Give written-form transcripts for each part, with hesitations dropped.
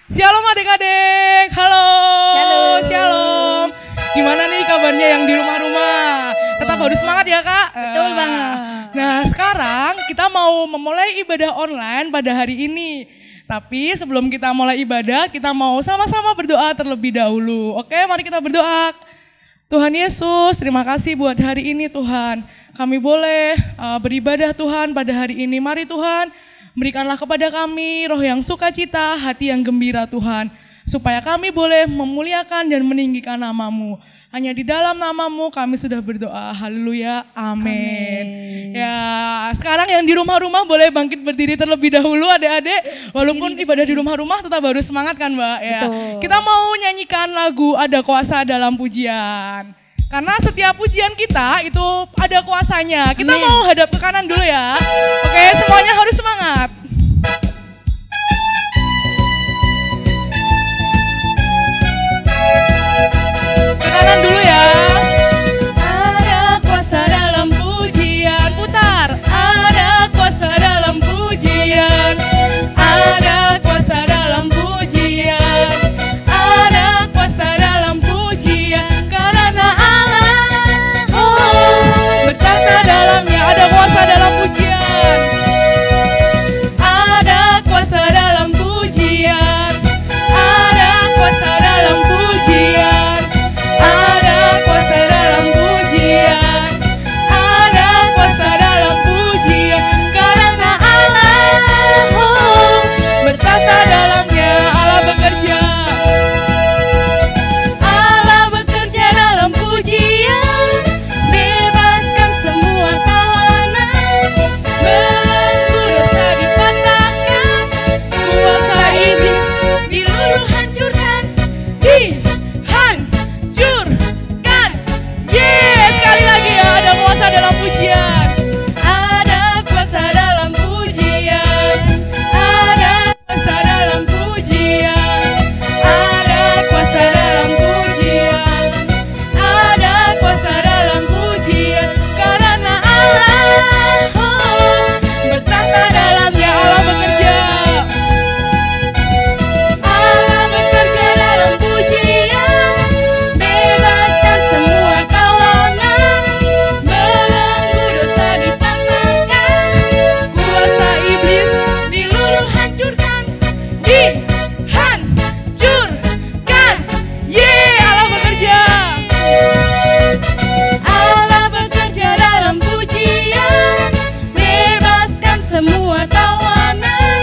Shalom adik-adik, halo. Shalom. Shalom. Gimana nih kabarnya yang di rumah-rumah? Tetap harus semangat ya kak? Betul banget. Nah sekarang kita mau memulai ibadah online pada hari ini. Tapi sebelum kita mulai ibadah, kita mau sama-sama berdoa terlebih dahulu. Oke, mari kita berdoa. Tuhan Yesus, terima kasih buat hari ini Tuhan. Kami boleh beribadah Tuhan pada hari ini. Mari Tuhan, berikanlah kepada kami roh yang sukacita, hati yang gembira Tuhan. Supaya kami boleh memuliakan dan meninggikan nama-Mu. Hanya di dalam nama-Mu kami sudah berdoa. Haleluya, amin. Ya, sekarang yang di rumah-rumah boleh bangkit berdiri terlebih dahulu adik-adik. Walaupun ibadah di rumah-rumah tetap harus semangat kan Mbak. Ya. Kita mau nyanyikan lagu Ada Kuasa Dalam Pujian. Karena setiap pujian kita itu ada kuasanya. Kita mau hadap ke kanan dulu ya. Oke, semuanya harus semangat. Ke kanan dulu ya. Ada kuasa dalam pujian. Putar. Ada kuasa dalam pujian. Ada kuasa dalam pujian. Ada kuasa dalam pujian. Karena Allah bertata dalamnya. Ada kuasa dalam pujian. Ada kuasa dalam pujian. Ada kuasa dalam pujian. Ada kuasa dalam pujian. Ada kuasa dalam pujian. Karena Allah bertata dalamnya. Allah bekerja. Allah bekerja dalam pujian. Bebaskan semua tawanan. Belenggu dosa dipatahkan. Kuasa iblis diluluh hancurkan. Dihancurkan. Yes, sekali lagi ya, ada kuasa dalam pujian. Ada kuasa dalam pujian. Ada kuasa dalam pujian. Ada kuasa dalam pujian. Ada kuasa dalam pujian. Karena Allah bertata dalamnya. Allah bekerja. Allah bekerja dalam pujian. Bebaskan semua tawanan. Belenggu dosa dipatahkan. Kuasa iblis diluluh hancurkan. Dihancurkan. Allah bekerja. Allah bekerja dalam pujian. Bebaskan semua tawanan.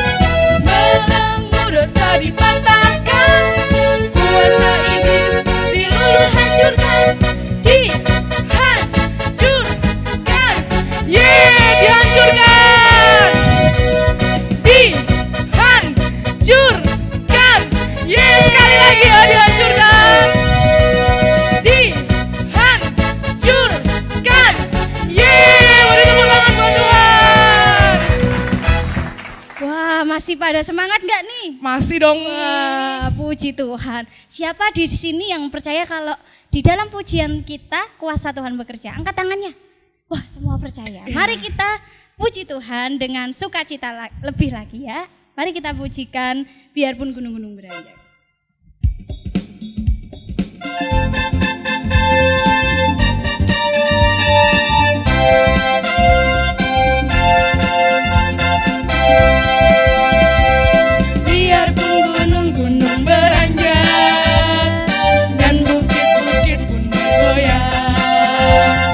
Belenggu dosa dipatahkan. Kuasa iblis diluluh hancurkan. Dihancurkan. Dihancurkan. Dihancurkan. Sekali lagi ya, dihancurkan. Dihancurkan. Beri tepuk tangan buat Tuhan. Wah, masih pada semangat nggak nih? Masih dong. Wah, puji Tuhan. Siapa di sini yang percaya kalau di dalam pujian kita kuasa Tuhan bekerja? Angkat tangannya. Wah, semua percaya. Mari kita puji Tuhan dengan sukacita lebih lagi ya. Mari kita pujikan biarpun gunung-gunung beranjak. Biarpun gunung-gunung beranjak dan bukit-bukit pun bergoyang,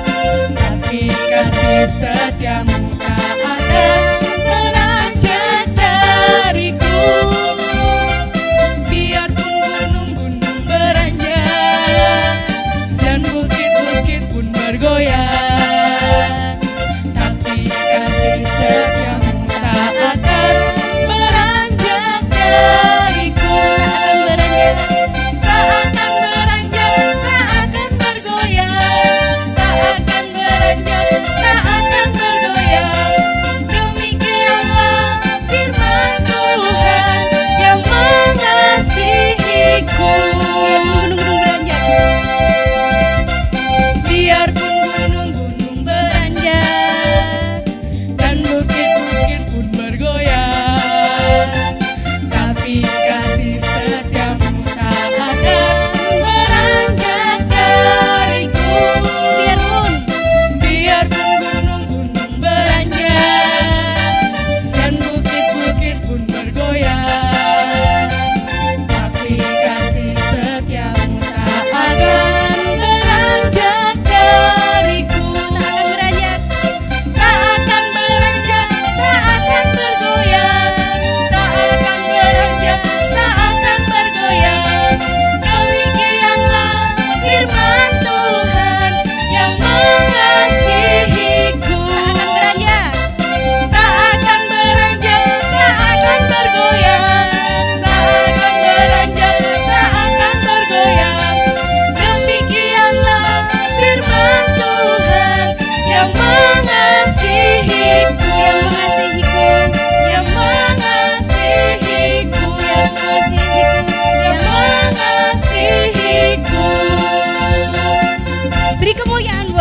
tapi kasih setiamu tak akan beranjak dariku.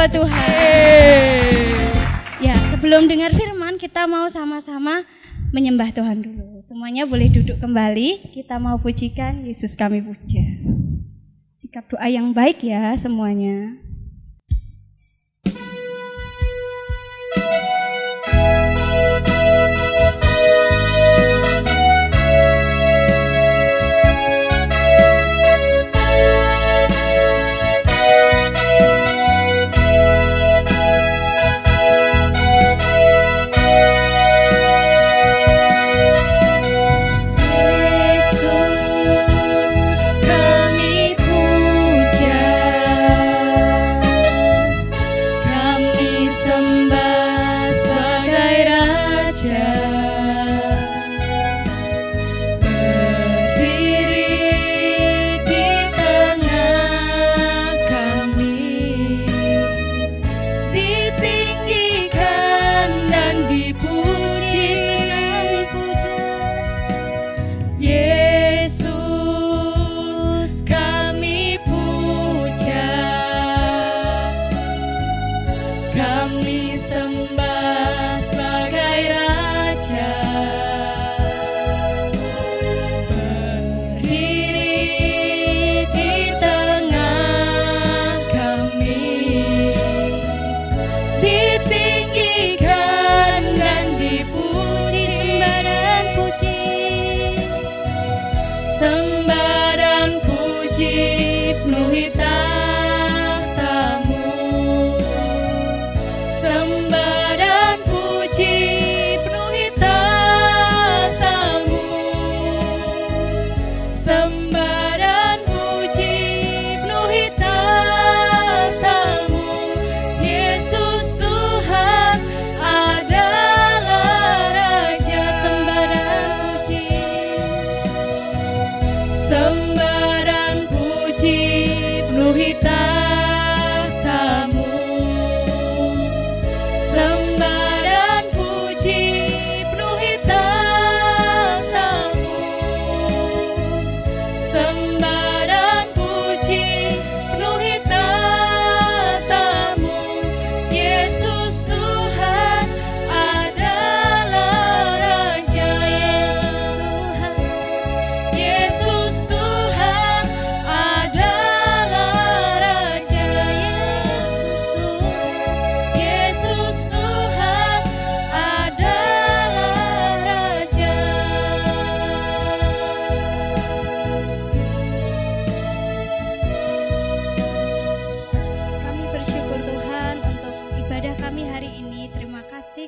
menyembah Tuhan. Ya, sebelum dengar firman kita mau sama-sama menyembah Tuhan dulu. Semuanya boleh duduk kembali. Kita mau pujikan Yesus kami puja. Sikap doa yang baik ya semuanya.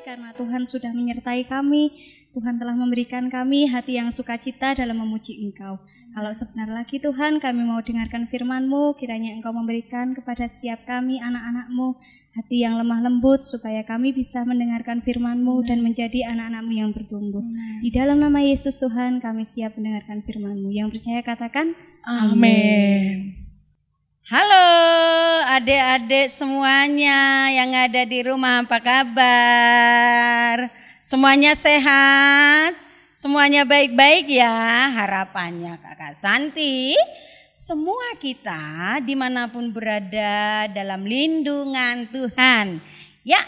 Karena Tuhan sudah menyertai kami, Tuhan telah memberikan kami hati yang sukacita dalam memuji Engkau. Kalau sebentar lagi Tuhan kami mau dengarkan firman-Mu, kiranya Engkau memberikan kepada setiap kami anak-anak-Mu hati yang lemah lembut supaya kami bisa mendengarkan firman-Mu dan menjadi anak-anak-Mu yang bertumbuh. Di dalam nama Yesus Tuhan kami siap mendengarkan firman-Mu. Yang percaya katakan Amin. Halo adik-adik semuanya yang ada di rumah, apa kabar? Semuanya sehat? Semuanya baik-baik ya? Harapannya Kakak Santi, semua kita dimanapun berada dalam lindungan Tuhan. Ya,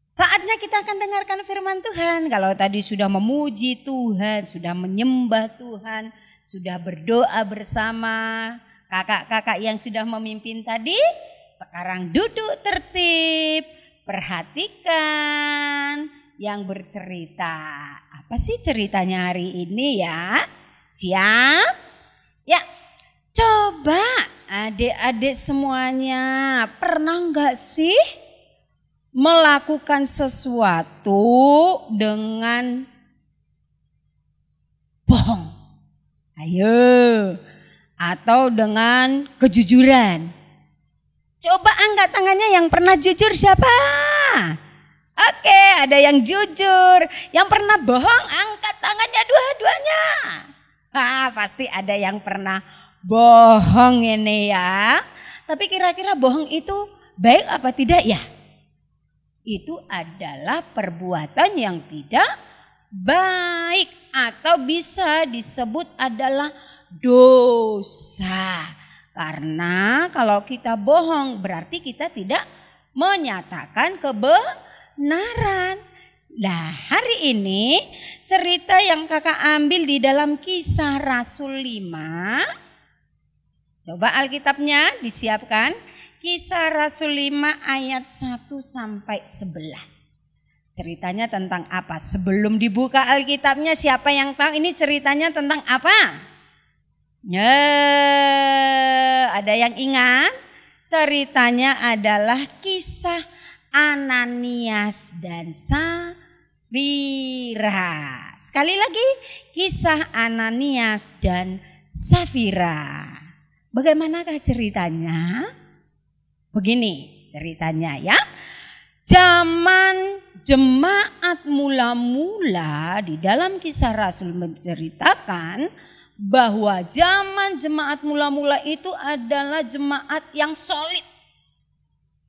saatnya kita akan dengarkan firman Tuhan. Kalau tadi sudah memuji Tuhan, sudah menyembah Tuhan, sudah berdoa bersama kakak-kakak yang sudah memimpin tadi, sekarang duduk tertib, perhatikan yang bercerita. Apa sih ceritanya hari ini ya? Siap? Ya, coba adik-adik semuanya, pernah gak sih melakukan sesuatu dengan bohong? Ayo. Atau dengan kejujuran. Coba angkat tangannya yang pernah jujur siapa? Oke, ada yang jujur. Yang pernah bohong angkat tangannya dua-duanya. Pasti ada yang pernah bohong ini ya. Tapi kira-kira bohong itu baik apa tidak ya? Itu adalah perbuatan yang tidak baik atau bisa disebut adalah dosa. Karena kalau kita bohong berarti kita tidak menyatakan kebenaran. Nah, hari ini cerita yang kakak ambil di dalam Kisah Rasul 5. Coba Alkitabnya disiapkan. Kisah Rasul 5 ayat 1 sampai 11. Ceritanya tentang apa? Sebelum dibuka Alkitabnya, siapa yang tahu ini ceritanya tentang apa? Ada yang ingat? Ceritanya adalah kisah Ananias dan Safira. Sekali lagi, kisah Ananias dan Safira. Bagaimanakah ceritanya? Begini ceritanya ya. Zaman jemaat mula-mula di dalam Kisah Rasul menceritakan bahwa zaman jemaat mula-mula itu adalah jemaat yang solid.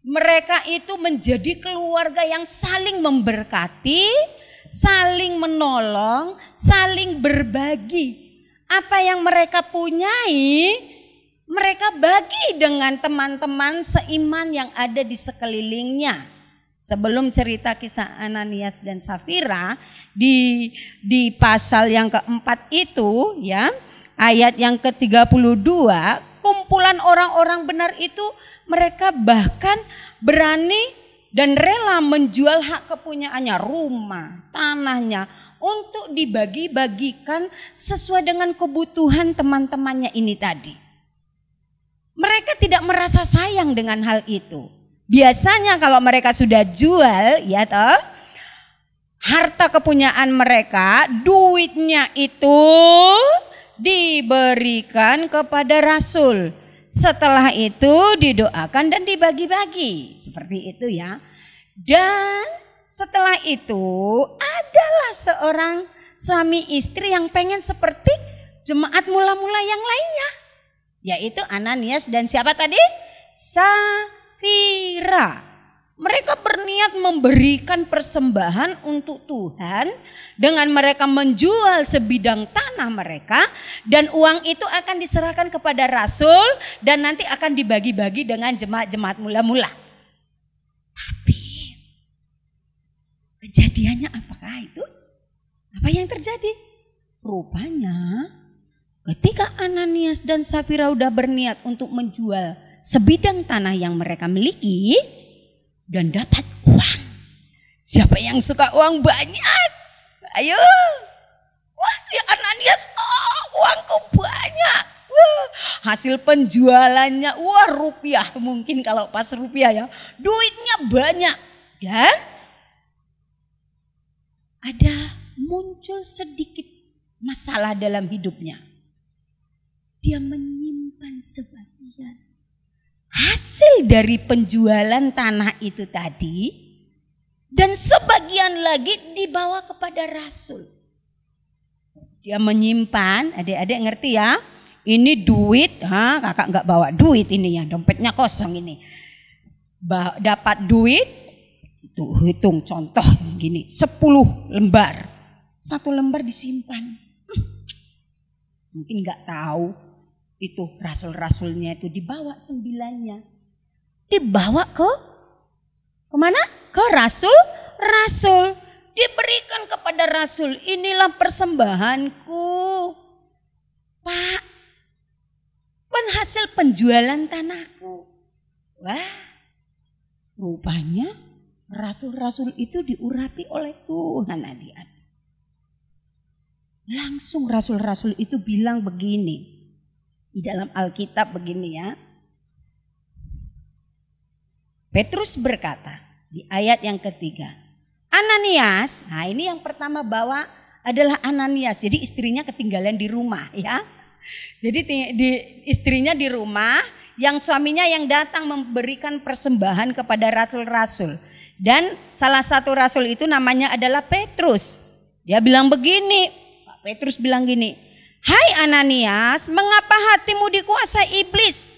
Mereka itu menjadi keluarga yang saling memberkati, saling menolong, saling berbagi. Apa yang mereka punyai, mereka bagi dengan teman-teman seiman yang ada di sekelilingnya. Sebelum cerita kisah Ananias dan Safira di pasal yang keempat itu ya, ayat yang ke-32, kumpulan orang-orang benar itu mereka bahkan berani dan rela menjual hak kepunyaannya, rumah, tanahnya untuk dibagi-bagikan sesuai dengan kebutuhan teman-temannya ini tadi. Mereka tidak merasa sayang dengan hal itu. Biasanya kalau mereka sudah jual, ya toh, harta kepunyaan mereka, duitnya itu diberikan kepada rasul. Setelah itu didoakan dan dibagi-bagi. Seperti itu ya. Dan setelah itu adalah seorang suami istri yang pengen seperti jemaat mula-mula yang lainnya. Yaitu Ananias dan siapa tadi? Safira. Mereka berniat memberikan persembahan untuk Tuhan dengan mereka menjual sebidang tanah mereka, dan uang itu akan diserahkan kepada rasul dan nanti akan dibagi-bagi dengan jemaat-jemaat mula-mula. Tapi kejadiannya apakah itu? Apa yang terjadi? Rupanya ketika Ananias dan Safira udah berniat untuk menjual sebidang tanah yang mereka miliki dan dapat uang. Siapa yang suka uang banyak? Ayo. Wah, si Ananias, uangku banyak. Wah, hasil penjualannya, rupiah. Mungkin kalau pas rupiah ya, duitnya banyak. Dan ada muncul sedikit masalah dalam hidupnya. Dia menyimpan sebagian hasil dari penjualan tanah itu tadi, dan sebagian lagi dibawa kepada rasul. Dia menyimpan, adik-adik ngerti ya, ini duit, kakak nggak bawa duit ini ya, dompetnya kosong ini. Dapat duit, tuh hitung contoh gini, 10 lembar, 1 lembar disimpan. Mungkin nggak tahu. Itu rasul-rasulnya itu dibawa 9-nya. Dibawa kemana? Ke rasul. Diberikan kepada rasul. Inilah persembahanku. Pak, hasil penjualan tanahku. Wah, rupanya rasul-rasul itu diurapi oleh Tuhan, adik-adik. Langsung rasul-rasul itu bilang begini. Di dalam Alkitab begini ya. Petrus berkata di ayat yang ketiga, Ananias, ini yang pertama bawa adalah Ananias. Jadi istrinya ketinggalan di rumah ya. Jadi istrinya di rumah, yang suaminya yang datang memberikan persembahan kepada rasul-rasul. Dan salah satu rasul itu namanya adalah Petrus. Dia bilang begini, Pak Petrus bilang gini, hai Ananias, mengapa hatimu dikuasai iblis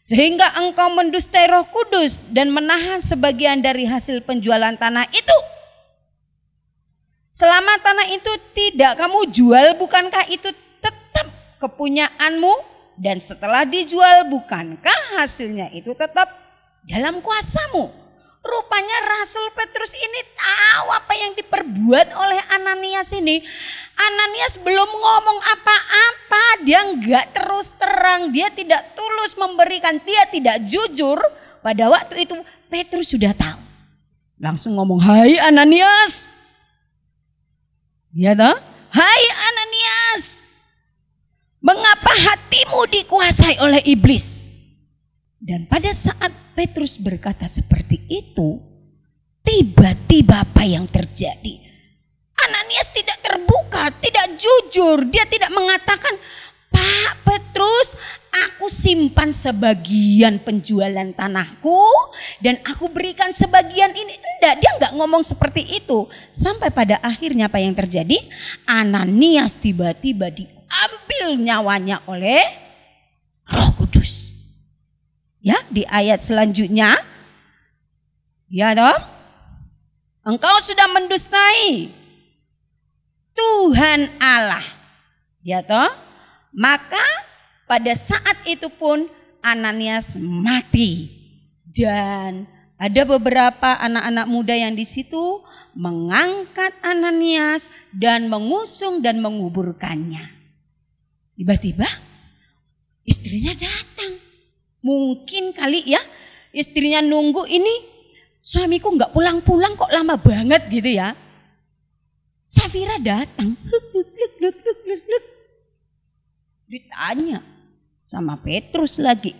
sehingga engkau mendustai Roh Kudus dan menahan sebagian dari hasil penjualan tanah itu? Selama tanah itu tidak kamu jual, bukankah itu tetap kepunyaanmu? Dan setelah dijual, bukankah hasilnya itu tetap dalam kuasamu? Rupanya Rasul Petrus ini tahu apa yang diperbuat oleh Ananias ini. Ananias belum ngomong apa-apa, dia enggak terus terang, dia tidak tulus memberikan, dia tidak jujur. Pada waktu itu Petrus sudah tahu. Langsung ngomong, "Hai Ananias." Ya toh? "Hai Ananias, mengapa hatimu dikuasai oleh iblis?" Dan pada saat Petrus berkata seperti itu, tiba-tiba apa yang terjadi? Ananias tidak terbuka, tidak jujur. Dia tidak mengatakan, "Pak Petrus, aku simpan sebagian penjualan tanahku dan aku berikan sebagian ini." Enggak, dia enggak ngomong seperti itu. Sampai pada akhirnya apa yang terjadi? Ananias tiba-tiba diambil nyawanya oleh Roh Kudus. Ya, di ayat selanjutnya. Ya toh? "Engkau sudah mendustai Tuhan Allah." Ya toh? Maka pada saat itu pun Ananias mati. Dan ada beberapa anak-anak muda yang di situ mengangkat Ananias dan mengusung dan menguburkannya. Tiba-tiba istrinya datang. Mungkin kali ya istrinya nunggu, ini suamiku nggak pulang-pulang kok lama banget gitu ya. Safira datang. Ditanya sama Petrus lagi.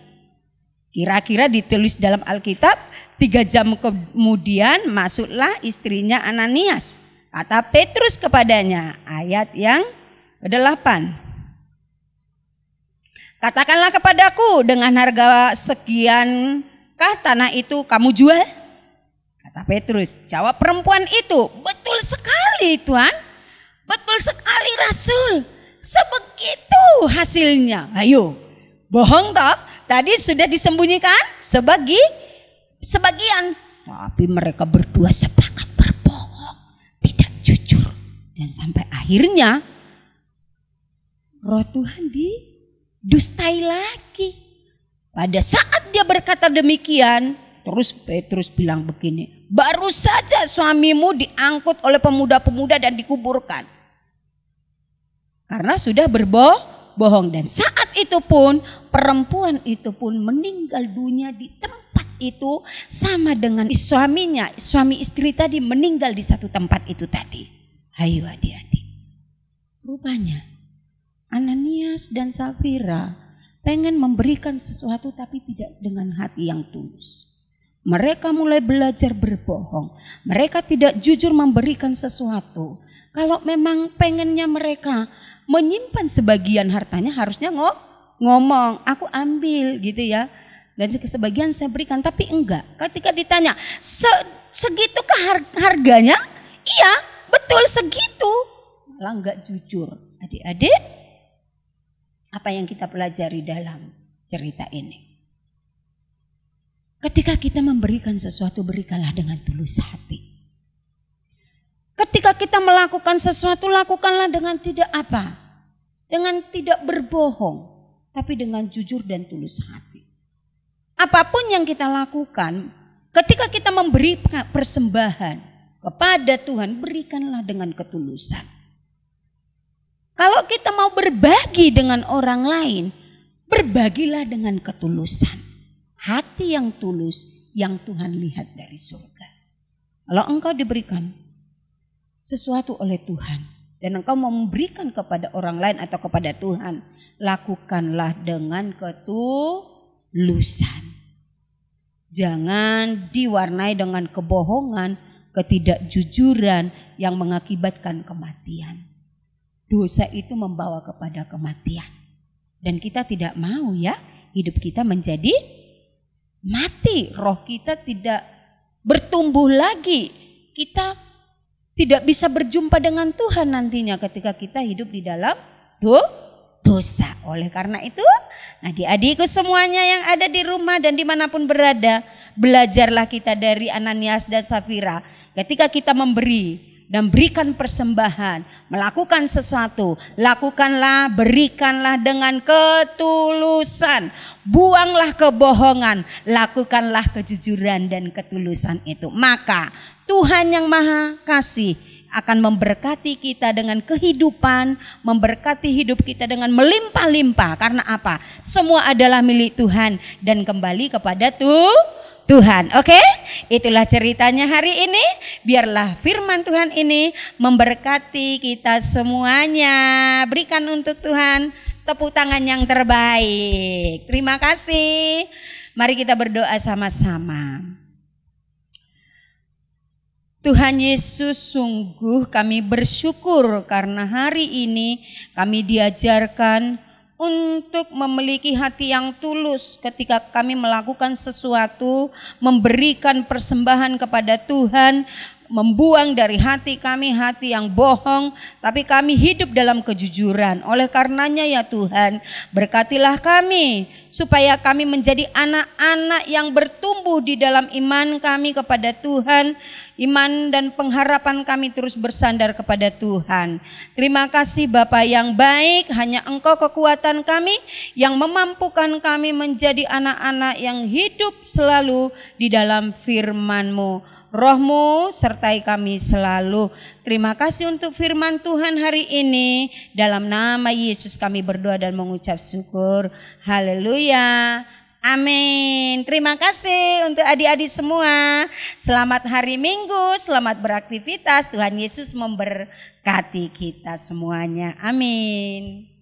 Kira-kira ditulis dalam Alkitab, 3 jam kemudian masuklah istrinya Ananias. Kata Petrus kepadanya, ayat yang ke-8. "Katakanlah kepadaku, dengan harga sekiankah tanah itu kamu jual?" Kata Petrus, jawab perempuan itu, "Betul sekali Tuhan, betul sekali Rasul, sebegitu hasilnya." Ayo, bohong toh? Tadi sudah disembunyikan sebagian. Tapi mereka berdua sepakat berbohong, tidak jujur. Dan sampai akhirnya Roh Tuhan dustai lagi. Pada saat dia berkata demikian, terus Petrus bilang begini, "Baru saja suamimu diangkut oleh pemuda-pemuda dan dikuburkan." Karena sudah berbohong. Dan saat itu pun perempuan itu pun meninggal dunia di tempat itu, sama dengan suaminya. Suami istri tadi meninggal di satu tempat itu tadi. Ayo adik-adik, rupanya Ananias dan Safira pengen memberikan sesuatu tapi tidak dengan hati yang tulus. Mereka mulai belajar berbohong. Mereka tidak jujur memberikan sesuatu. Kalau memang pengennya mereka menyimpan sebagian hartanya, harusnya ngomong, "Aku ambil," gitu ya. Dan sebagian saya berikan, tapi enggak. Ketika ditanya, "Segitukah harganya?" "Iya, betul segitu." Malah enggak jujur. Adik-adik, apa yang kita pelajari dalam cerita ini? Ketika kita memberikan sesuatu, berikanlah dengan tulus hati. Ketika kita melakukan sesuatu, lakukanlah dengan tidak apa? Dengan tidak berbohong, tapi dengan jujur dan tulus hati. Apapun yang kita lakukan, ketika kita memberi persembahan kepada Tuhan, berikanlah dengan ketulusan. Kalau kita mau berbagi dengan orang lain, berbagilah dengan ketulusan. Hati yang tulus yang Tuhan lihat dari surga. Kalau engkau diberikan sesuatu oleh Tuhan dan engkau mau memberikan kepada orang lain atau kepada Tuhan, lakukanlah dengan ketulusan. Jangan diwarnai dengan kebohongan, ketidakjujuran yang mengakibatkan kematian. Dosa itu membawa kepada kematian. Dan kita tidak mau ya hidup kita menjadi mati. Roh kita tidak bertumbuh lagi. Kita tidak bisa berjumpa dengan Tuhan nantinya ketika kita hidup di dalam dosa. Oleh karena itu, adik-adikku semuanya yang ada di rumah dan dimanapun berada, belajarlah kita dari Ananias dan Safira. Ketika kita memberi dan berikan persembahan, melakukan sesuatu, lakukanlah, berikanlah dengan ketulusan. Buanglah kebohongan, lakukanlah kejujuran dan ketulusan itu. Maka Tuhan yang Maha Kasih akan memberkati kita dengan kehidupan, memberkati hidup kita dengan melimpah-limpah. Karena apa? Semua adalah milik Tuhan dan kembali kepada Tuhan. Oke? Itulah ceritanya hari ini. Biarlah firman Tuhan ini memberkati kita semuanya. Berikan untuk Tuhan tepuk tangan yang terbaik. Terima kasih. Mari kita berdoa sama-sama. Tuhan Yesus, sungguh kami bersyukur karena hari ini kami diajarkan untuk memiliki hati yang tulus ketika kami melakukan sesuatu, memberikan persembahan kepada Tuhan, membuang dari hati kami hati yang bohong, tapi kami hidup dalam kejujuran. Oleh karenanya ya Tuhan, berkatilah kami supaya kami menjadi anak-anak yang bertumbuh di dalam iman kami kepada Tuhan. Iman dan pengharapan kami terus bersandar kepada Tuhan. Terima kasih Bapa yang baik, hanya Engkau kekuatan kami yang memampukan kami menjadi anak-anak yang hidup selalu di dalam firman-Mu. Roh-Mu sertai kami selalu. Terima kasih untuk firman Tuhan hari ini. Dalam nama Yesus kami berdoa dan mengucap syukur. Haleluya. Amin. Terima kasih untuk adik-adik semua. Selamat hari Minggu, selamat beraktivitas. Tuhan Yesus memberkati kita semuanya. Amin.